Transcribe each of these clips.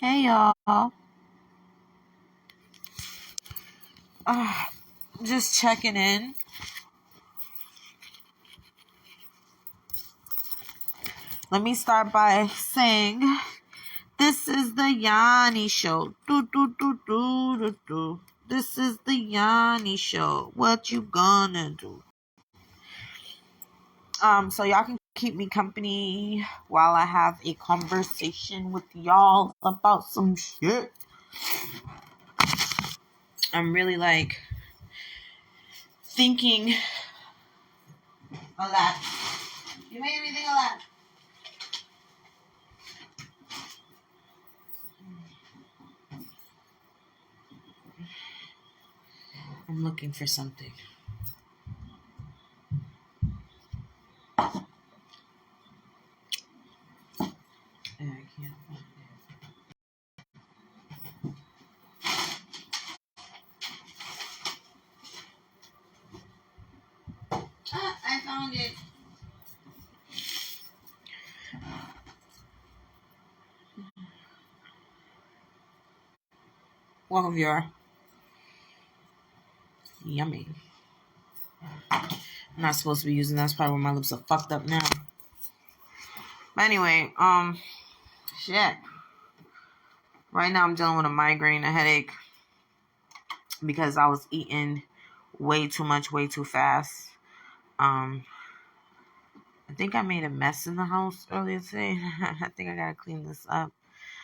Hey y'all. Uh, just checking in. Let me start by saying this is the Yanni Show. Do. This is the Yanni Show. What you gonna do? So y'all can keep me company while I have a conversation with y'all about some shit. I'm really thinking a lot. You made me think a lot. I'm looking for something. And I can't find it. I found it. Welcome, viewer. Yummy. I'm not supposed to be using that. That's probably why my lips are fucked up now. But anyway, shit. Right now I'm dealing with a migraine, a headache, because I was eating way too much, way too fast. I think I made a mess in the house earlier today. I think I gotta clean this up.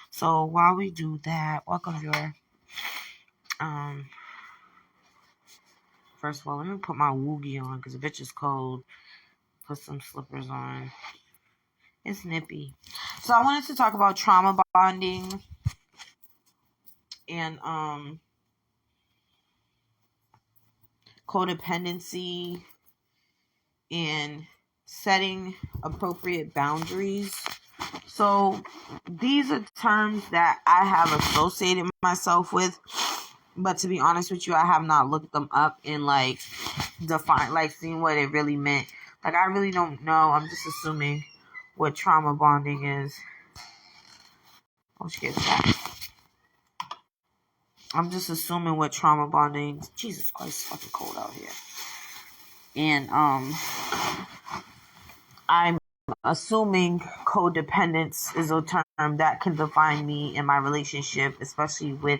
So while we do that, welcome, viewer. First of all, let me put my woogie on because the bitch is cold. Put some slippers on. It's nippy. So I wanted to talk about trauma bonding and codependency and setting appropriate boundaries. So these are terms that I have associated myself with, but to be honest with you, I have not looked them up and seeing what it really meant. I really don't know. I'm just assuming what trauma bonding is. Oh, she gets that. I'm just assuming what trauma bonding. Jesus Christ, it's fucking cold out here. And I'm assuming codependence is a term that can define me in my relationship, especially with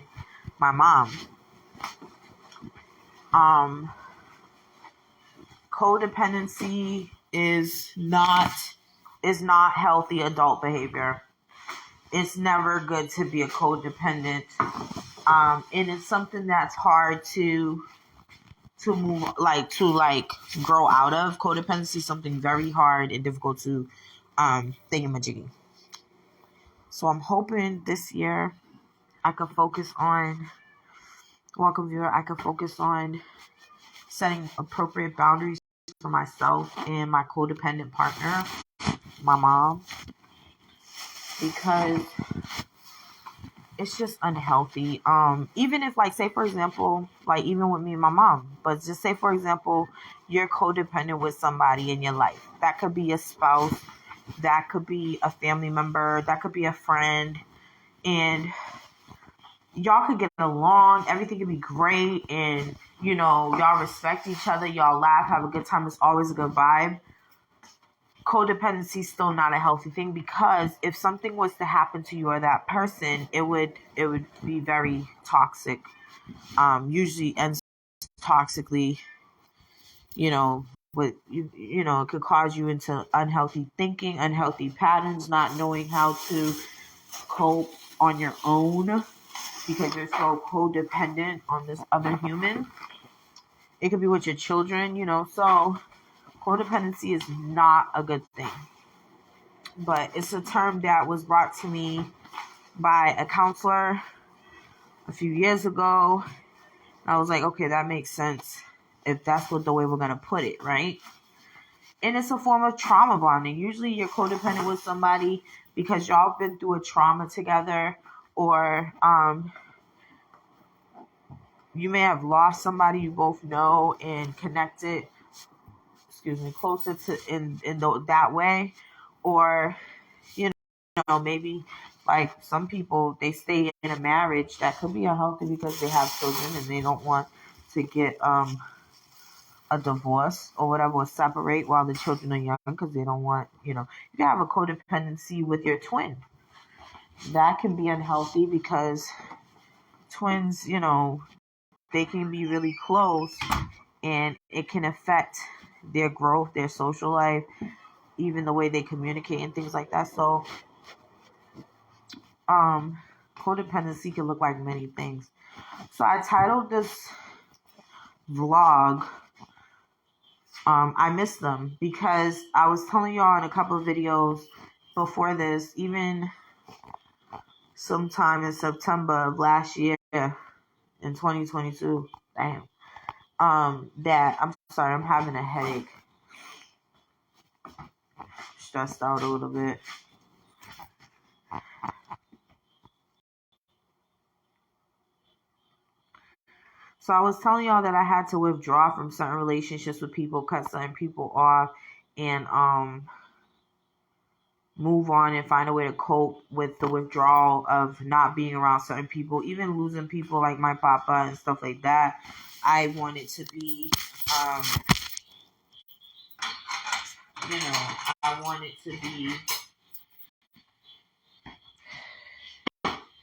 my mom. Codependency is not healthy adult behavior. It's never good to be a codependent. And it's something that's hard to move, grow out of. Codependency is something very hard and difficult to thingamajiggy. So I'm hoping this year I could focus on, welcome viewer, I could focus on setting appropriate boundaries for myself and my codependent partner, my mom, because it's just unhealthy. Even if, say for example, even with me and my mom, but just say for example, you're codependent with somebody in your life. That could be a spouse, that could be a family member, that could be a friend, and y'all could get along, everything could be great, and y'all respect each other, y'all laugh, have a good time, it's always a good vibe. Codependency is still not a healthy thing, because if something was to happen to you or that person, it would be very toxic. Usually ends toxically. With it could cause you into unhealthy thinking, unhealthy patterns, not knowing how to cope on your own because you're so codependent on this other human. It could be with your children, so codependency is not a good thing. But it's a term that was brought to me by a counselor a few years ago. I was like, okay, that makes sense if that's the way we're going to put it, right? And it's a form of trauma bonding. Usually you're codependent with somebody because y'all been through a trauma together, or you may have lost somebody you both know and connected, closer to in that way, or maybe Like some people, they stay in a marriage that could be unhealthy because they have children and they don't want to get a divorce or whatever, or separate while the children are young because they don't want, you can have a codependency with your twin. That can be unhealthy because twins, they can be really close and it can affect their growth, their social life, even the way they communicate and things like that. So, codependency can look like many things. So I titled this vlog, I miss them, because I was telling y'all in a couple of videos before this, even sometime in September of last year, in 2022, damn, that, I'm sorry, I'm having a headache, stressed out a little bit. So I was telling y'all that I had to withdraw from certain relationships with people, cut certain people off, and move on and find a way to cope with the withdrawal of not being around certain people, even losing people like my papa and stuff like that. I wanted to be, I wanted to be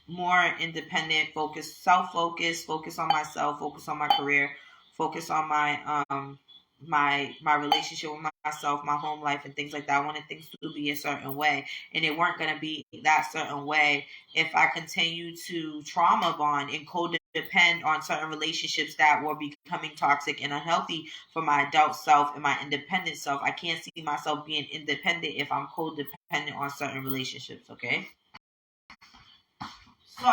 more independent, self-focused, focus on myself, focus on my career, focus on my my relationship with myself, my home life, and things like that. I wanted things to be a certain way, and it weren't going to be that certain way if I continue to trauma bond and codepend on certain relationships that were becoming toxic and unhealthy for my adult self and my independent self. I can't see myself being independent if I'm codependent on certain relationships, okay? So,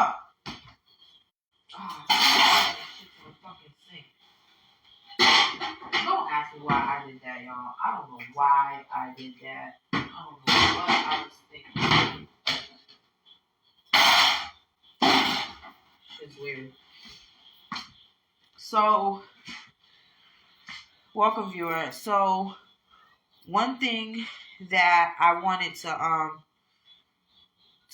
don't ask me why I did that, y'all. I don't know why I did that. I don't know what I was thinking. It's weird. So, welcome, viewer. So, one thing that I wanted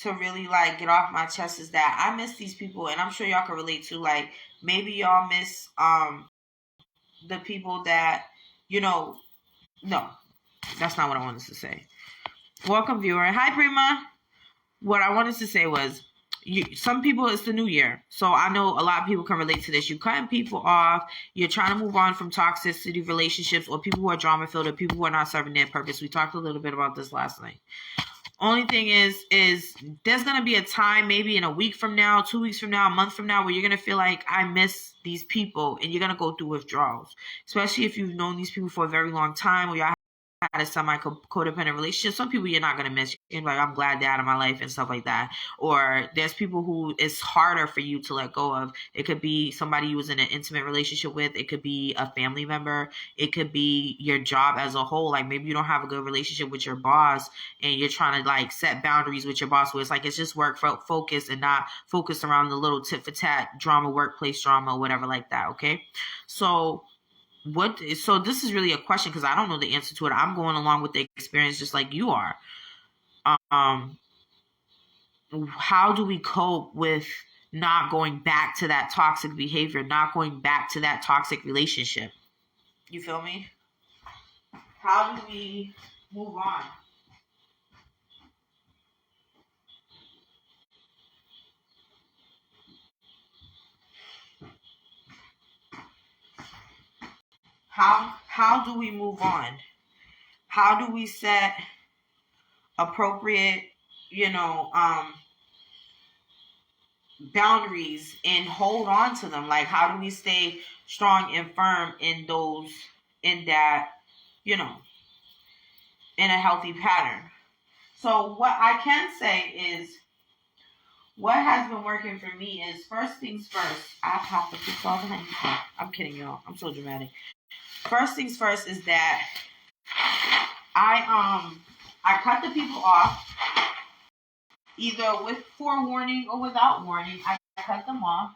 to really like get off my chest is that I miss these people, and I'm sure y'all can relate to. Like, maybe y'all miss the people that no, that's not what I wanted to say. Welcome, viewer. Hi, Prima. What I wanted to say was, some people, it's the new year. So I know a lot of people can relate to this. You're cutting people off. You're trying to move on from toxicity relationships, or people who are drama filled, or people who are not serving their purpose. We talked a little bit about this last night. Only thing is there's going to be a time, maybe in a week from now, 2 weeks from now, a month from now, where you're going to feel like, I miss these people, and you're going to go through withdrawals, especially if you've known these people for a very long time, or y'all had a semi-codependent relationship. Some people you're not going to miss. You're like, I'm glad they're out of my life and stuff like that. Or there's people who it's harder for you to let go of. It could be somebody you was in an intimate relationship with. It could be a family member. It could be your job as a whole. Like, maybe you don't have a good relationship with your boss, and you're trying to like set boundaries with your boss, where it's like, it's just work focused and not focused around the little tit for tat drama, workplace drama, whatever like that. Okay. So this is really a question, because I don't know the answer to it. I'm going along with the experience just like you are. How do we cope with not going back to that toxic behavior, not going back to that toxic relationship? You feel me? How do we move on? How do we move on? How do we set appropriate, boundaries and hold on to them? Like, how do we stay strong and firm in that, in a healthy pattern? So what I can say is, what has been working for me is, first things first, I have to fix all the honey. I'm kidding, y'all. I'm so dramatic. First things first is that I cut the people off, either with forewarning or without warning. I cut them off.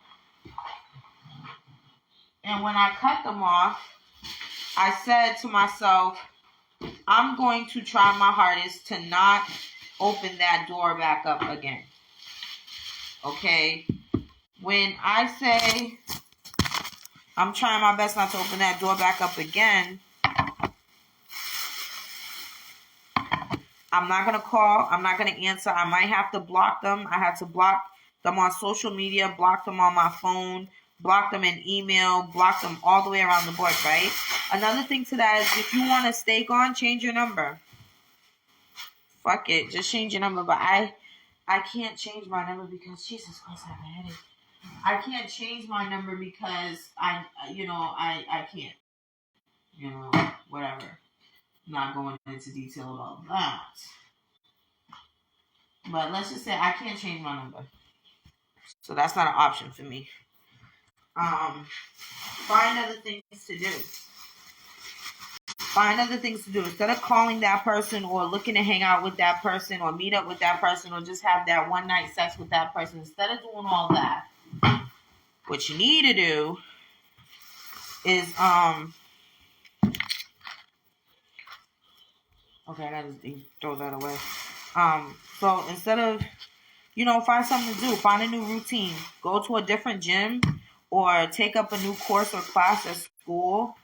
And when I cut them off, I said to myself, I'm going to try my hardest to not open that door back up again. Okay? When I say I'm trying my best not to open that door back up again, I'm not going to call. I'm not going to answer. I might have to block them. I had to block them on social media, block them on my phone, block them in email, block them all the way around the board, right? Another thing to that is if you want to stay gone, change your number. Fuck it. Just change your number. But I can't change my number because, Jesus Christ, I have a headache. I can't change my number because I can't. Whatever. Not going into detail about that. But let's just say I can't change my number. So that's not an option for me. Find other things to do. Find other things to do. Instead of calling that person or looking to hang out with that person or meet up with that person or just have that one night sex with that person, instead of doing all that, what you need to do is okay, I gotta throw that away. So instead of, find something to do. Find a new routine. Go to a different gym or take up a new course or class at school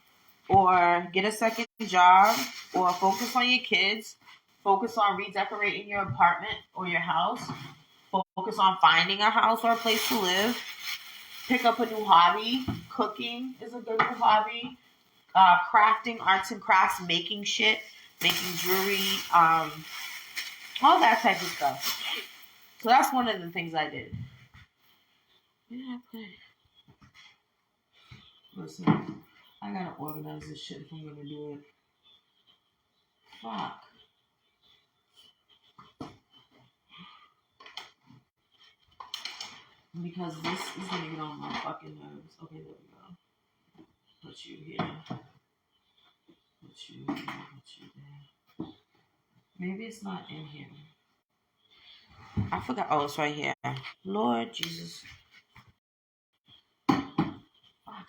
or get a second job or focus on your kids. Focus on redecorating your apartment or your house. Focus on finding a house or a place to live. Pick up a new hobby. Cooking is a good new hobby. Crafting, arts and crafts, making shit, making jewelry, all that type of stuff. So that's one of the things I did. Where did I put it? Listen, I gotta organize this shit if I'm gonna do it. Fuck. Because this is gonna get on my fucking nerves. Okay, there we go. Put you here. Put you here. Put you there. Maybe it's not in here. I forgot. Oh, it's right here. Lord Jesus. Fuck,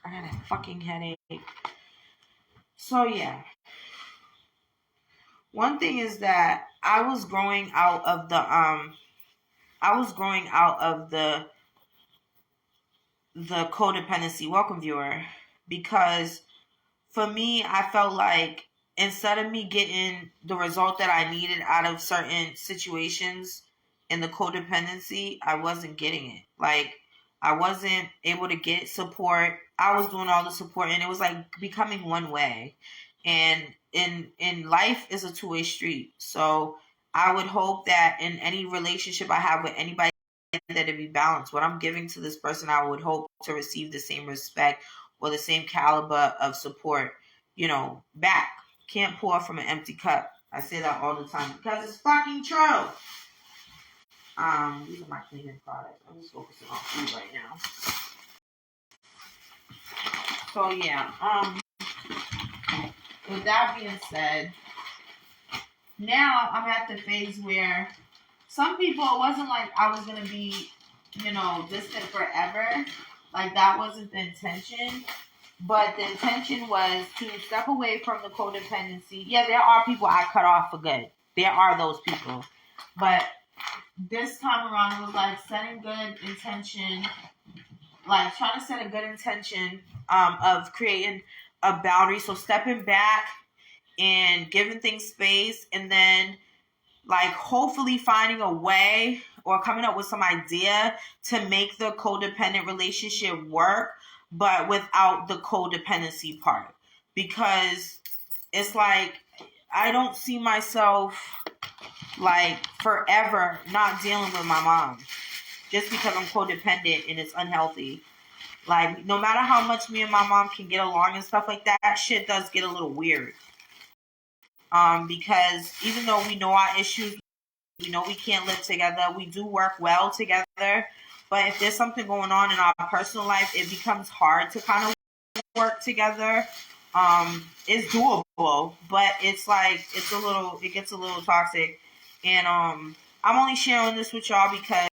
I got a fucking headache. So, yeah. One thing is that I was growing out of the codependency. Welcome, viewer. Because for me, I felt like instead of me getting the result that I needed out of certain situations in the codependency, I wasn't getting it. Like, I wasn't able to get support. I was doing all the support and it was like becoming one way. And in life is a two-way street. So I would hope that in any relationship I have with anybody, that it be balanced. What I'm giving to this person, I would hope to receive the same respect or the same caliber of support, back. Can't pour from an empty cup. I say that all the time because it's fucking true. These are my cleaning products. I'm just focusing on food right now. So yeah. With that being said, now I'm at the phase where some people, it wasn't like I was gonna be, distant forever. Like that wasn't the intention. But the intention was to step away from the codependency. Yeah, there are people I cut off for good. There are those people. But this time around, it was like setting good intention, like trying to set a good intention of creating a boundary. So stepping back and giving things space, and then like hopefully finding a way or coming up with some idea to make the codependent relationship work, but without the codependency part. Because it's like I don't see myself like forever not dealing with my mom just because I'm codependent and it's unhealthy. Like no matter how much me and my mom can get along and stuff like that, shit does get a little weird. Because even though we know our issues, we know we can't live together, we do work well together. But if there's something going on in our personal life, it becomes hard to kind of work together. It's doable, but it's like it gets a little toxic. And I'm only sharing this with y'all because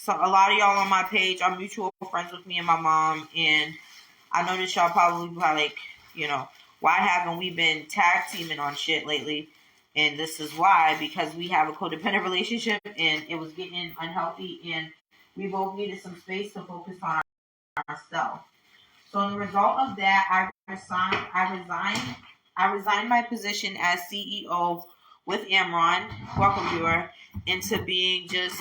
a lot of y'all on my page are mutual friends with me and my mom, and I know that y'all probably like, why haven't we been tag teaming on shit lately? And this is why, because we have a codependent relationship and it was getting unhealthy, and We both needed some space to focus on ourselves. So, in the result of that, I resigned my position as CEO with Amron, welcome viewer, into being just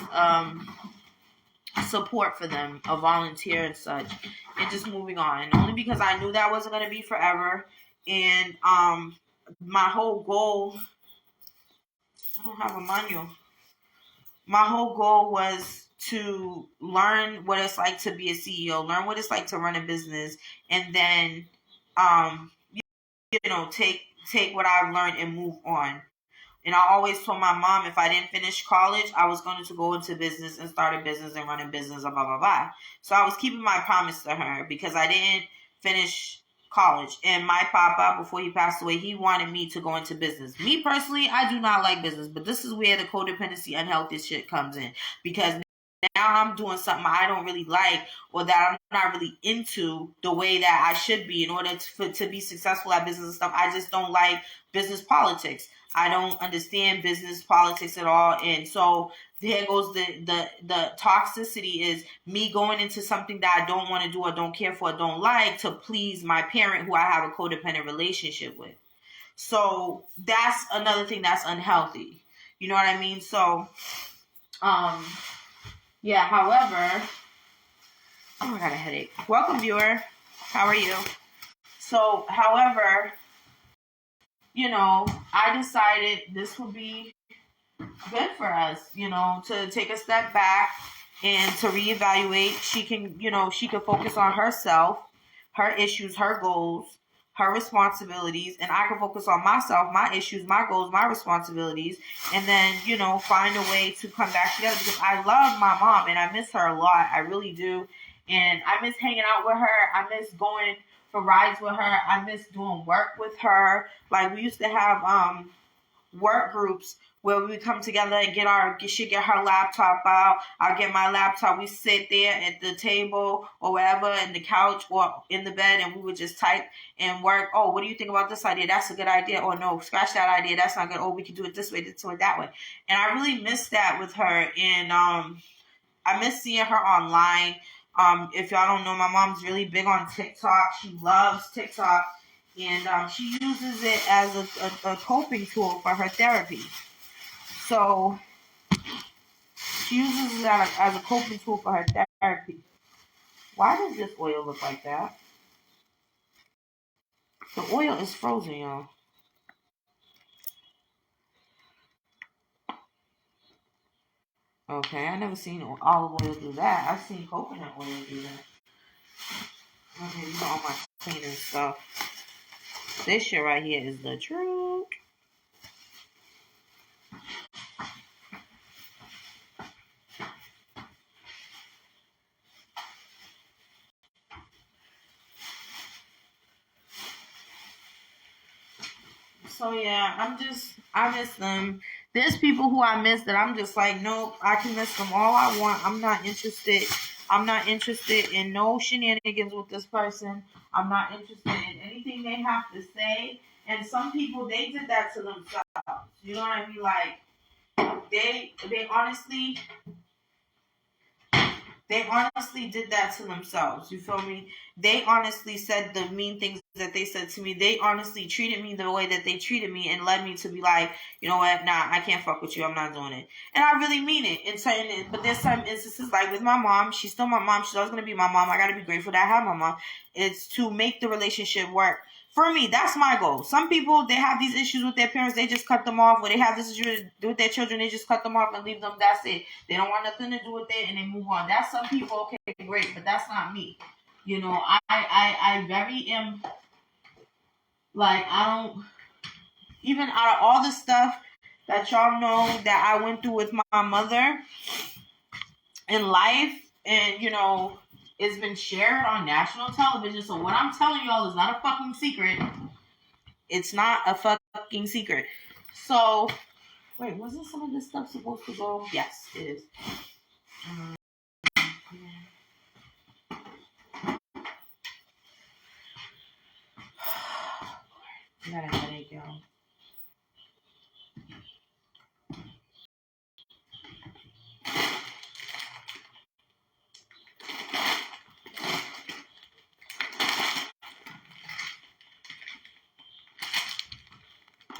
support for them, a volunteer and such, and just moving on. Only because I knew that wasn't going to be forever, and my whole goal. I don't have a manual. My whole goal was to learn what it's like to be a CEO, learn what it's like to run a business, and then take what I've learned and move on. And I always told my mom if I didn't finish college, I was going to go into business and start a business and run a business, blah, blah, blah. So I was keeping my promise to her because I didn't finish college. And my papa, before he passed away, he wanted me to go into business. Me personally, I do not like business, but this is where the codependency, unhealthy shit comes in. Because now I'm doing something I don't really like or that I'm not really into the way that I should be in order to be successful at business and stuff. I just don't like business politics. I don't understand business politics at all. And so there goes the toxicity is me going into something that I don't want to do or don't care for or don't like to please my parent who I have a codependent relationship with. So that's another thing that's unhealthy. You know what I mean? So, yeah, however, oh, I got a headache. Welcome, viewer. How are you? So, however, I decided this would be good for us, to take a step back and to reevaluate. She can focus on herself, her issues, her goals, her responsibilities, and I can focus on myself, my issues, my goals, my responsibilities, and then, find a way to come back together because I love my mom and I miss her a lot. I really do. And I miss hanging out with her. I miss going for rides with her. I miss doing work with her. Like we used to have work groups where we would come together and she'd get her laptop out. I'll get my laptop. We sit there at the table or wherever, in the couch or in the bed, and we would just type and work. Oh, what do you think about this idea? That's a good idea. Or no, scratch that idea. That's not good. Oh, we can do it this way, this way, that way. And I really miss that with her. And I miss seeing her online. If y'all don't know, my mom's really big on TikTok. She loves TikTok. And she uses it as a coping tool for her therapy. So she uses it as a coping tool for her therapy. Why does this oil look like that? The oil is frozen, y'all. Okay, I never seen olive oil do that. I've seen coconut oil do that. Okay, all my cleaning stuff. This shit right here is the truth. So yeah, I miss them. There's people who I miss that I'm just like, nope, I can miss them all I want. I'm not interested. I'm not interested in no shenanigans with this person. I'm not interested in anything they have to say. And some people, they did that to themselves. You know what I mean? Like, they honestly did that to themselves. You feel me? They honestly said the mean things that they said to me. They honestly treated me the way that they treated me and led me to be like, you know what? Nah, I can't fuck with you. I'm not doing it. And I really mean it. But there's some instances like with my mom. She's still my mom. She's always going to be my mom. I got to be grateful that I have my mom. It's to make the relationship work. For me, that's my goal. Some people, they have these issues with their parents. They just cut them off. Or they have this issue with their children. They just cut them off and leave them. That's it. They don't want nothing to do with it and they move on. That's some people. Okay, great. But that's not me. You know, I very am, like, I don't, even out of all the stuff that y'all know that I went through with my mother in life, and, it's been shared on national television. So what I'm telling y'all is not a fucking secret. It's not a fucking secret. So, wait, wasn't some of this stuff supposed to go? Yes, it is. I got a headache, y'all.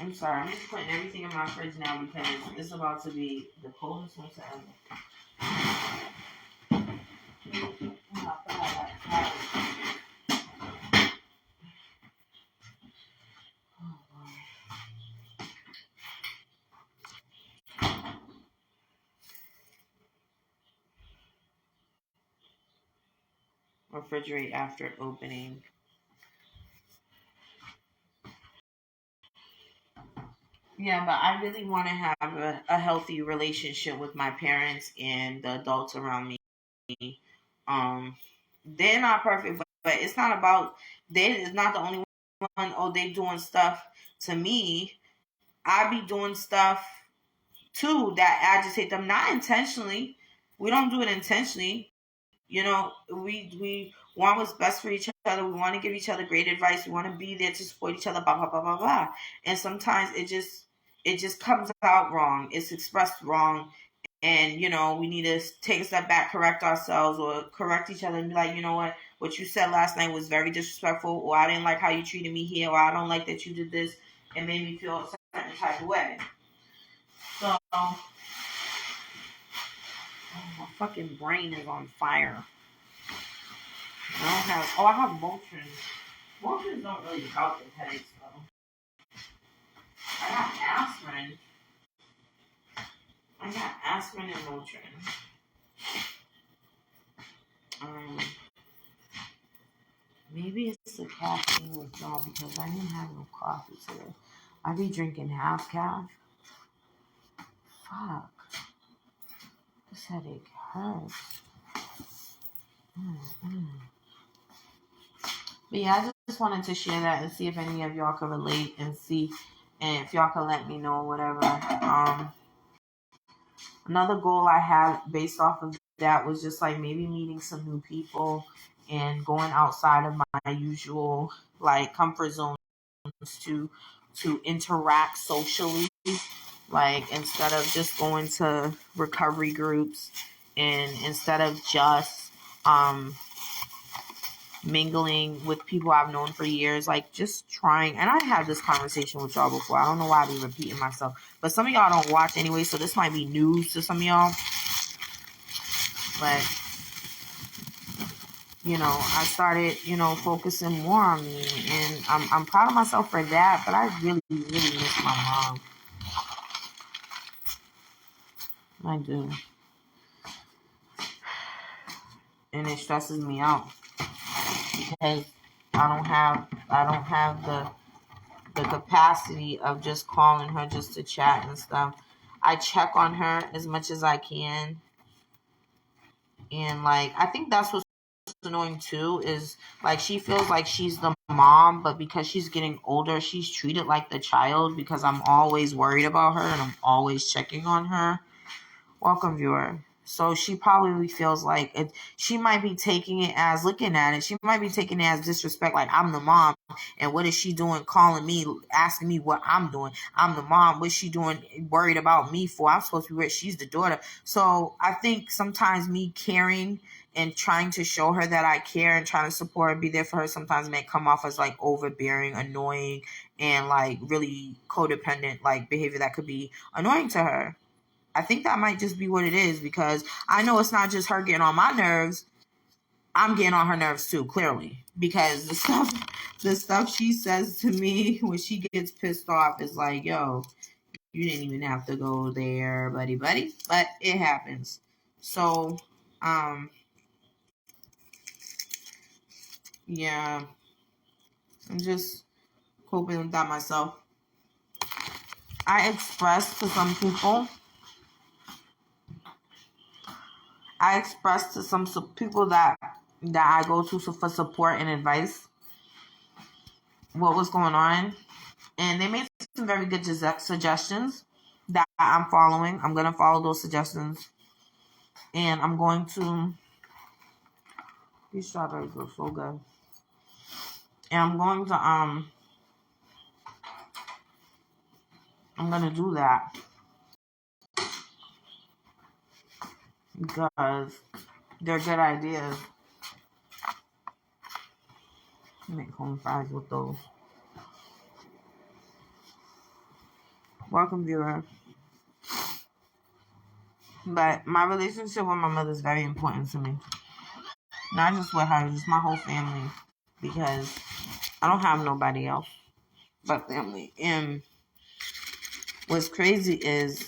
I'm sorry. I'm just putting everything in my fridge now because it's about to be the coldest winter ever. Refrigerate after opening. Yeah, but I really want to have a healthy relationship with my parents and the adults around me. Um, they're not perfect, but it's not about they is not the only one. Oh, they doing stuff to me. I be doing stuff too that agitate them, not intentionally. We don't do it intentionally. You know, we want what's best for each other. We want to give each other great advice. We want to be there to support each other. Blah blah blah blah blah. And sometimes it just comes out wrong. It's expressed wrong, and we need to take a step back, correct ourselves, or correct each other, and be like, you know what you said last night was very disrespectful, or I didn't like how you treated me here, or I don't like that you did this. It made me feel a certain type of way. So, oh, my fucking brain is on fire. I have Motrin. Motrins don't really help with headaches though. I got aspirin. And Motrin. Um, Maybe it's the caffeine withdrawal because I didn't have no coffee today. I be drinking half calf. Fuck. This headache hurts. Mm-hmm. But yeah, I just wanted to share that and see if any of y'all can relate and see, and if y'all can let me know whatever. Another goal I had based off of that was just like maybe meeting some new people and going outside of my usual like comfort zones to interact socially, like instead of just going to recovery groups and instead of just mingling with people I've known for years, like just trying. And I had this conversation with y'all before. I don't know why I be repeating myself, but some of y'all don't watch anyway, so this might be news to some of y'all. But I started focusing more on me, and I'm proud of myself for that. But I really really miss my mom. I do, and it stresses me out because I don't have the capacity of just calling her just to chat and stuff. I check on her as much as I can. And like I think that's what's annoying too is like she feels like she's the mom, but because she's getting older, she's treated like the child because I'm always worried about her and I'm always checking on her. Welcome, viewer. So she probably feels like she might be taking it as looking at it. She might be taking it as disrespect. Like I'm the mom, and what is she doing? Calling me, asking me what I'm doing. I'm the mom. What's she doing? Worried about me for? I'm supposed to be rich. She's the daughter. So I think sometimes me caring and trying to show her that I care and trying to support and be there for her sometimes may come off as like overbearing, annoying, and like really codependent like behavior that could be annoying to her. I think that might just be what it is because I know it's not just her getting on my nerves. I'm getting on her nerves too, clearly. Because the stuff she says to me when she gets pissed off is like, yo, you didn't even have to go there, buddy. But it happens. So, yeah, I'm just coping with that myself. I express to some people that I go to for support and advice what was going on, and they made some very good suggestions that I'm following. I'm gonna follow those suggestions, and I'm going to. These strawberries look so good, and I'm gonna do that because they're good ideas. Make home fries with those. Welcome, viewer. But my relationship with my mother is very important to me. Not just with her, just my whole family. Because I don't have nobody else but family. And what's crazy is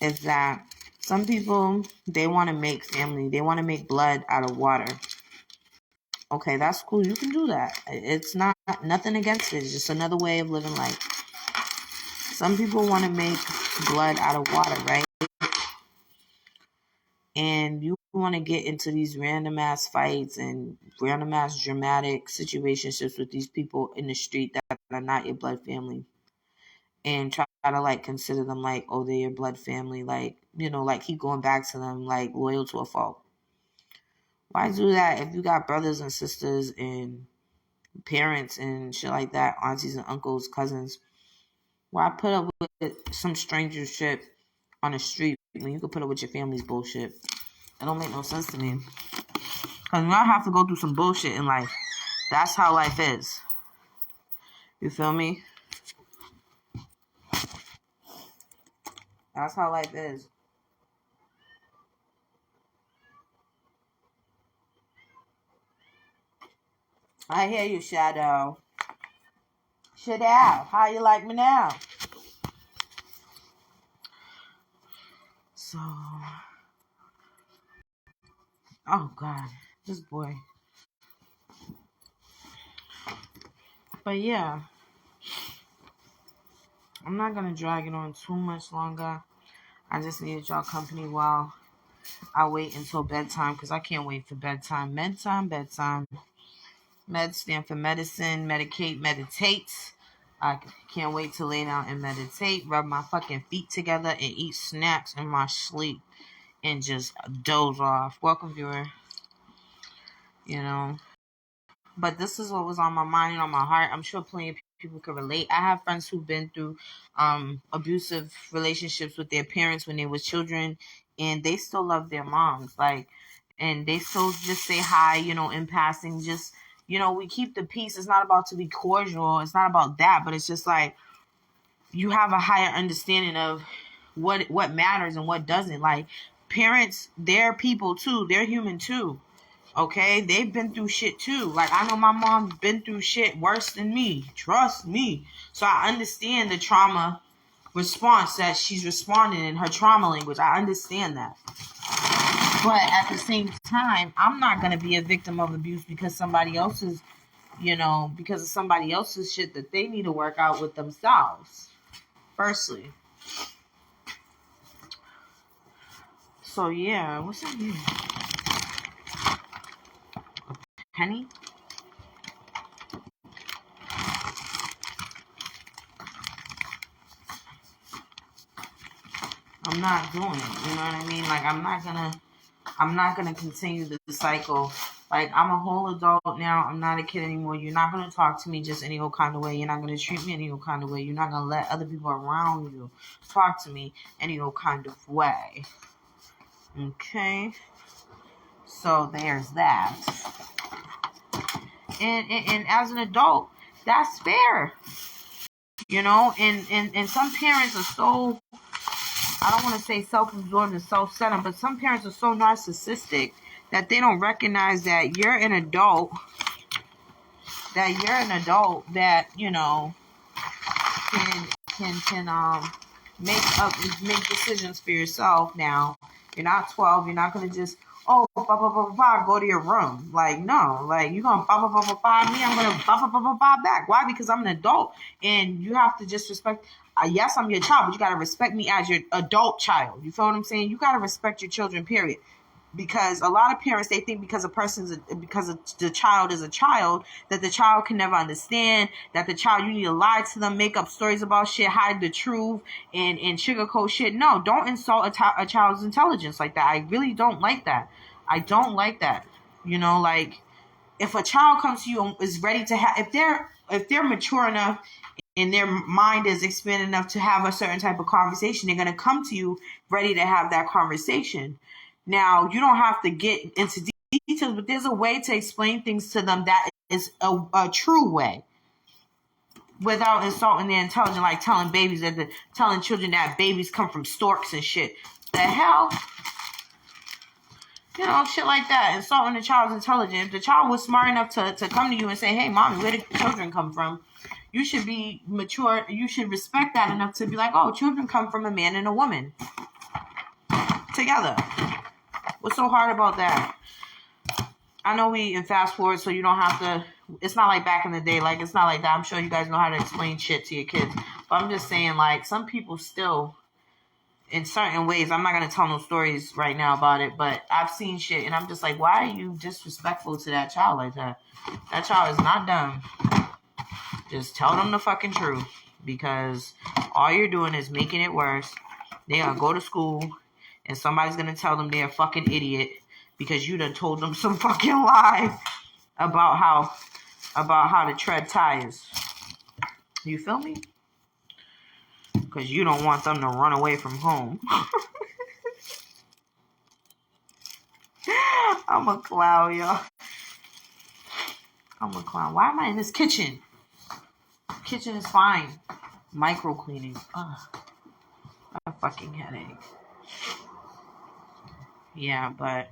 that some people, they want to make family. They want to make blood out of water. Okay, that's cool. You can do that. It's not nothing against it. It's just another way of living life. Some people want to make blood out of water, right? And you want to get into these random ass fights and random ass dramatic situationships with these people in the street that are not your blood family. And try to like consider them like, oh, they're your blood family. Like, you know, like keep going back to them like loyal to a fault. Why do that if you got brothers and sisters and parents and shit like that, aunties and uncles, cousins? Why put up with some stranger shit on the street when you could put up with your family's bullshit? It don't make no sense to me. Because we all have to go through some bullshit in life. That's how life is. You feel me? That's how life is. I hear you, Shadow. Shadow, how you like me now? So, oh God, this boy. But yeah, I'm not gonna drag it on too much longer. I just needed y'all company while I wait until bedtime because I can't wait for bedtime. Bedtime. Med stand for medicine, medicate, meditate. I can't wait to lay down and meditate, rub my fucking feet together, and eat snacks in my sleep and just doze off. Welcome, viewer. You know. But this is what was on my mind and on my heart. I'm sure plenty of people could relate. I have friends who've been through abusive relationships with their parents when they were children, and they still love their moms. Like, and they still just say hi, you know, in passing. Just, you know, we keep the peace. It's not about to be cordial. It's not about that. But it's just like you have a higher understanding of what matters and what doesn't. Like, parents, they're people too. They're human too. Okay, they've been through shit too. Like, I know my mom's been through shit worse than me. Trust me. So I understand the trauma response that she's responding in her trauma language. I understand that. But at the same time, I'm not going to be a victim of abuse because somebody else's, you know, because of somebody else's shit that they need to work out with themselves. Firstly. So yeah, what's that here? Penny? I'm not doing it. You know what I mean? Like, I'm not gonna continue the cycle. Like, I'm a whole adult now. I'm not a kid anymore. You're not gonna talk to me just any old kind of way. You're not gonna treat me any old kind of way. You're not gonna let other people around you talk to me any old kind of way. Okay? So there's that. And as an adult, that's fair. You know, and some parents are so, I don't want to say self-absorbed and self-centered, but some parents are so narcissistic that they don't recognize that you're an adult, that, you know, can make decisions for yourself now. You're not 12. You're not going to just, oh, go to your room. Like, no. Like, you're going to me. I'm going to back. Why? Because I'm an adult. And you have to just respect. Yes, I'm your child, but you got to respect me as your adult child. You feel what I'm saying? You got to respect your children, period. Because a lot of parents, they think because the child is a child, that the child can never understand, that the child, you need to lie to them, make up stories about shit, hide the truth, and sugarcoat shit. No, don't insult a child's intelligence like that. I really don't like that. I don't like that. You know, like, if a child comes to you and is ready to have, if they're mature enough and their mind is expanded enough to have a certain type of conversation, they're going to come to you ready to have that conversation. Now, you don't have to get into details, but there's a way to explain things to them that is a true way. without insulting their intelligence, like telling children that babies come from storks and shit. The hell? You know, shit like that. Insulting the child's intelligence. If the child was smart enough to come to you and say, hey, mommy, where did children come from? You should be mature. You should respect that enough to be like, oh, children come from a man and a woman together. What's so hard about that? I know we in fast forward, so you don't have to. It's not like back in the day. Like, it's not like that. I'm sure you guys know how to explain shit to your kids. But I'm just saying, like, some people still, in certain ways, I'm not going to tell no stories right now about it, but I've seen shit, and I'm just like, why are you disrespectful to that child like that? That child is not dumb. Just tell them the fucking truth, because all you're doing is making it worse. They're going to go to school, and somebody's going to tell them they're a fucking idiot because you done told them some fucking lie about how to tread tires. You feel me? Because you don't want them to run away from home. I'm a clown, y'all. I'm a clown. Why am I in this kitchen? Kitchen is fine. Micro cleaning. Ugh. A fucking headache. Yeah, but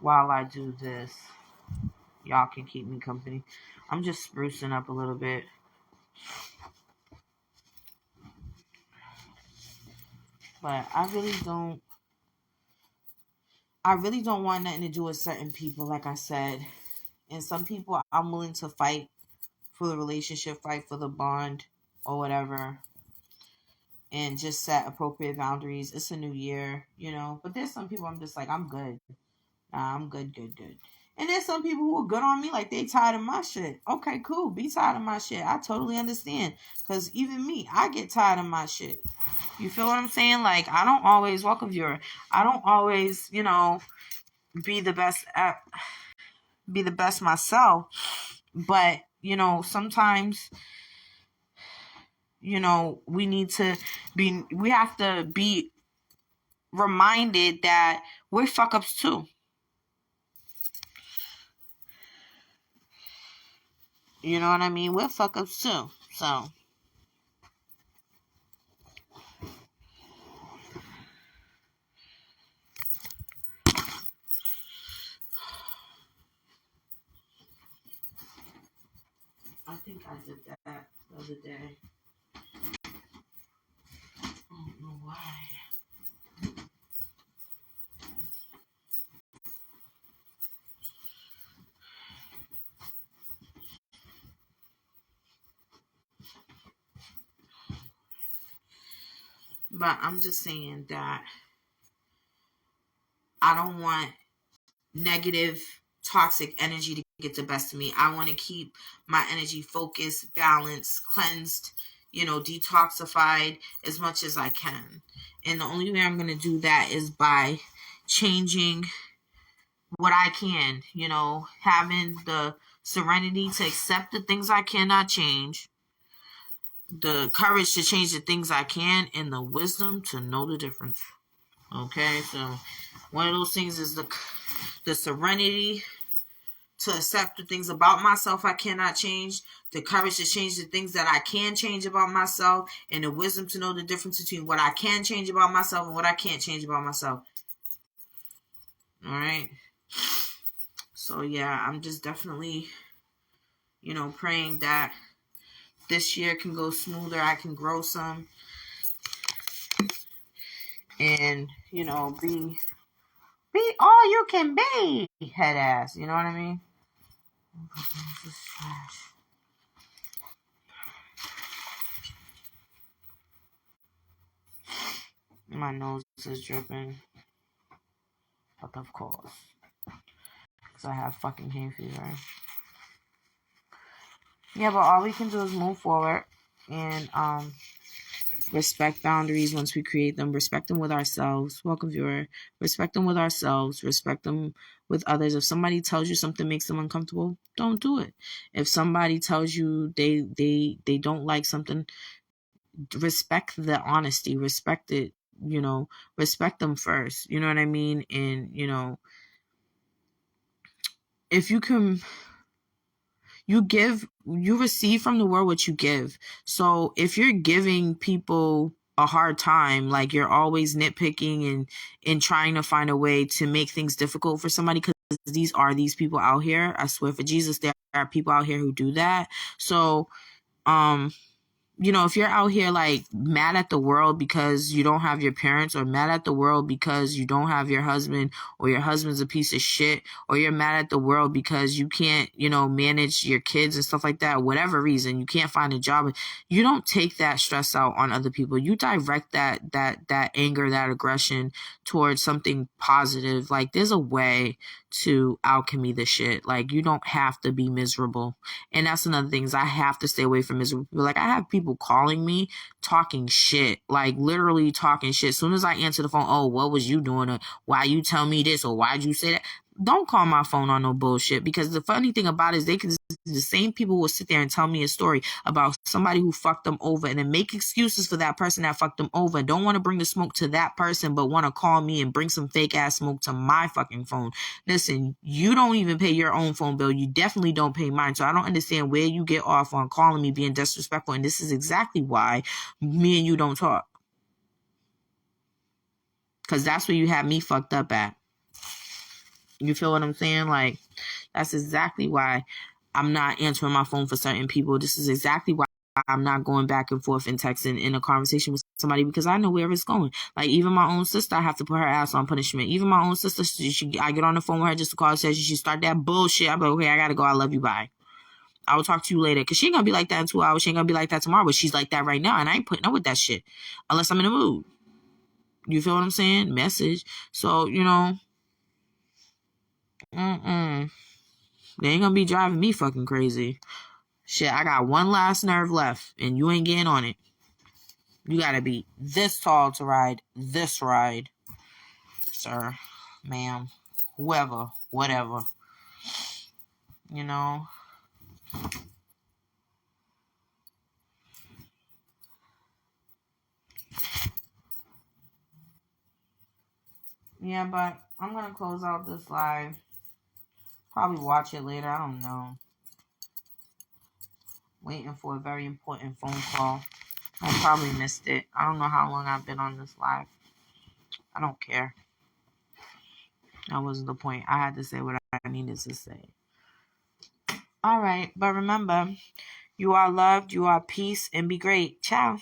while I do this, y'all can keep me company. I'm just sprucing up a little bit. But I really don't want nothing to do with certain people, like I said. And some people I'm willing to fight for the relationship, fight for the bond or whatever. And just set appropriate boundaries. It's a new year, you know. But there's some people I'm just like, I'm good. Nah, I'm good. And there's some people who are good on me, like they tired of my shit. Okay, cool. Be tired of my shit. I totally understand. Because even me, I get tired of my shit. You feel what I'm saying? Like, I don't always, welcome viewer, I don't always, you know, be the best myself. But, you know, sometimes, you know, we have to be reminded that we're fuck ups too. You know what I mean? We're fuck ups too. So I think I did that the other day. I don't know why. But I'm just saying that I don't want negative, toxic energy to get the best of me. I want to keep my energy focused, balanced, cleansed, you know, detoxified as much as I can. And the only way I'm going to do that is by changing what I can, you know, having the serenity to accept the things I cannot change, the courage to change the things I can, and the wisdom to know the difference. Okay, so one of those things is the serenity to accept the things about myself I cannot change, the courage to change the things that I can change about myself, and the wisdom to know the difference between what I can change about myself and what I can't change about myself. All right. So yeah, I'm just definitely, you know, praying that this year can go smoother. I can grow some and, you know, be all you can be, head ass. You know what I mean? My nose is dripping. But of course. Because I have fucking hay fever. Yeah, but all we can do is move forward and respect boundaries once we create them. Respect them with ourselves. Welcome, viewer. Respect them with ourselves. Respect them with others. If somebody tells you something makes them uncomfortable, don't do it. If somebody tells you they don't like something, respect the honesty. Respect it. You know, respect them first. You know what I mean? And, you know, if you can, you receive from the world what you give. So if you're giving people a hard time, like you're always nitpicking and trying to find a way to make things difficult for somebody, because these people out here, I swear for Jesus, there are people out here who do that. So if you're out here like mad at the world because you don't have your parents, or mad at the world because you don't have your husband, or your husband's a piece of shit, or you're mad at the world because you can't, manage your kids and stuff like that, whatever reason, you can't find a job, you don't take that stress out on other people. You direct that anger, that aggression towards something positive. Like, there's a way to alchemy the shit. Like, you don't have to be miserable. And that's another thing, is I have to stay away from miserable people. Like, I have people calling me talking shit, like literally talking shit. As soon as I answer the phone, oh, what was you doing? Or why you tell me this? Or why'd you say that? Don't call my phone on no bullshit, because the funny thing about it is the same people will sit there and tell me a story about somebody who fucked them over, and then make excuses for that person that fucked them over. Don't want to bring the smoke to that person, but want to call me and bring some fake ass smoke to my fucking phone. Listen, you don't even pay your own phone bill. You definitely don't pay mine. So I don't understand where you get off on calling me being disrespectful. And this is exactly why me and you don't talk. Because that's where you have me fucked up at. You feel what I'm saying? Like, that's exactly why I'm not answering my phone for certain people. This is exactly why I'm not going back and forth and texting in a conversation with somebody, because I know where it's going. Like, even my own sister, I have to put her ass on punishment. Even my own sister, I get on the phone with her just to call her, says she should start that bullshit. I'm like, okay, I gotta go. I love you. Bye. I will talk to you later. Because she ain't gonna be like that in 2 hours. She ain't gonna be like that tomorrow. But she's like that right now. And I ain't putting up with that shit unless I'm in a mood. You feel what I'm saying? Message. So, they ain't gonna be driving me fucking crazy. Shit, I got one last nerve left, and you ain't getting on it. You gotta be this tall to ride this ride, sir, ma'am, whoever, whatever. Yeah, but I'm gonna close out this live. Probably watch it later. I don't know. Waiting for a very important phone call. I probably missed it. I don't know how long I've been on this live. I don't care. That wasn't the point. I had to say what I needed to say. All right. But remember, you are loved, you are peace, and be great. Ciao.